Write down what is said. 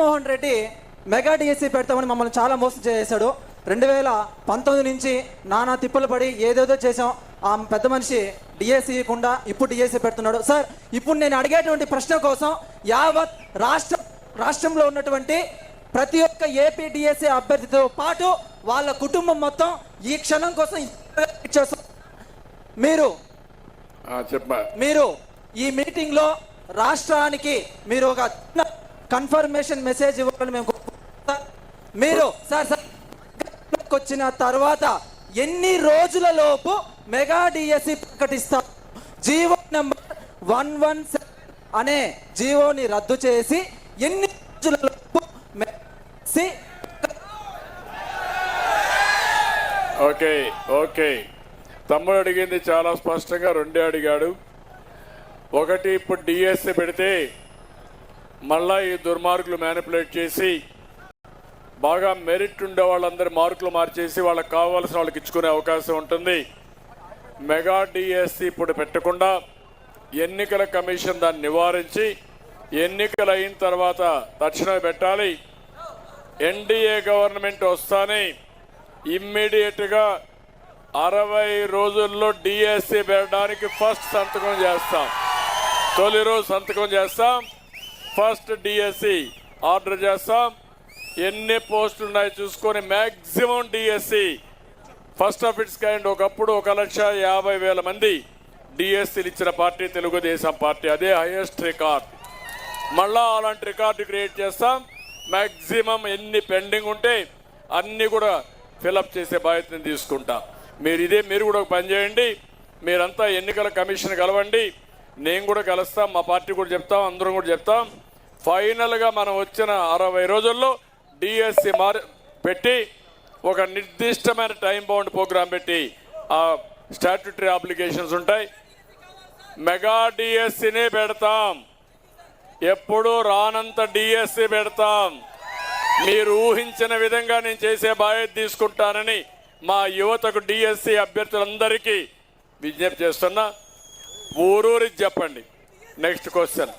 Jaganmohan Reddy mega DSC పెడతామని మమ్మల్ని చాలా మోసం చేశాడు. 2019 నుంచి నానా తిప్పలు పడి ఏదేదో చేసాం. ఆ పెద్ద మనిషి డిఎస్సి కుండా ఇప్పుడు డిఎస్సి పెడుతున్నాడు. సార్, ఇప్పుడు నేను అడిగేటువంటి ప్రశ్న కోసం యావత్ రాష్ట్రంలో ఉన్నటువంటి ప్రతి ఒక్క ఏపీ డిఎస్సి అభ్యర్థితో పాటు వాళ్ళ కుటుంబం మొత్తం ఈ క్షణం కోసం మీరు ఈ మీటింగ్ లో రాష్ట్రానికి మీరు ఒక కన్ఫర్మేషన్ మెసేజ్ ఇవ్వాలని మేము మీరు సార్ వచ్చిన తర్వాత ఎన్ని రోజుల లోపు మెగా డిఎస్సి ప్రకటిస్తారు? జీవో నెంబర్ 117 అనే జీవోని రద్దు చేసి ఎన్ని రోజుల లోపు ఓకే తమ్ముడు అడిగింది చాలా స్పష్టంగా రెండే అడిగాడు. ఒకటి, ఇప్పుడు డిఎస్సి పెడితే మళ్ళా ఈ దుర్మార్గులు మ్యానిపులేట్ చేసి బాగా మెరిట్ ఉండే వాళ్ళందరి మార్కులు మార్చేసి వాళ్ళకి కావాల్సిన వాళ్ళకి ఇచ్చుకునే అవకాశం ఉంటుంది. మెగా డిఎస్సి ఇప్పుడు పెట్టకుండా ఎన్నికల కమిషన్ దాన్ని నివారించి ఎన్నికలు అయిన తర్వాత తక్షణమే పెట్టాలి. ఎన్డీఏ గవర్నమెంట్ వస్తానే ఇమ్మీడియట్గా 60 రోజుల్లో డిఎస్సి పెట్టడానికి ఫస్ట్ సంతకం చేస్తాం. తొలి రోజు సంతకం చేస్తాం. ఫస్ట్ డిఎస్సి ఆర్డర్ చేస్తాం. ఎన్ని పోస్టులు ఉన్నాయో చూసుకొని maximum DSC first of it's kind. ఒకప్పుడు 1,50,000 మంది డిఎస్సీలు ఇచ్చిన పార్టీ తెలుగుదేశం పార్టీ. అదే హైయెస్ట్ రికార్డ్. మళ్ళా అలాంటి రికార్డు క్రియేట్ చేస్తాం. మ్యాక్సిమం ఎన్ని పెండింగ్ ఉంటే అన్నీ కూడా ఫిలప్ చేసే బాధ్యతను తీసుకుంటాం. మీరు కూడా ఒక పని చేయండి. మీరంతా ఎన్నికల కమిషన్ కలవండి. నేను కూడా కలుస్తాం. మా పార్టీ కూడా చెప్తాం. అందరం కూడా చెప్తాం. ఫైనల్గా మనం వచ్చిన 60 రోజుల్లో డిఎస్సి పెట్టి ఒక నిర్దిష్టమైన టైం బౌండ్ ప్రోగ్రాం పెట్టి ఆ స్టాట్యూటరీ అప్లికేషన్స్ ఉంటాయి. మెగా డిఎస్సినే పెడతాం. ఎప్పుడు రానంత డిఎస్సి పెడతాం. మీరు ఊహించిన విధంగా నేను చేసే బాధ్యత తీసుకుంటానని మా యువతకు డిఎస్సి అభ్యర్థులందరికీ విజ్ఞప్తి చేస్తున్నా. ఊరూరికి చెప్పండి. Next question.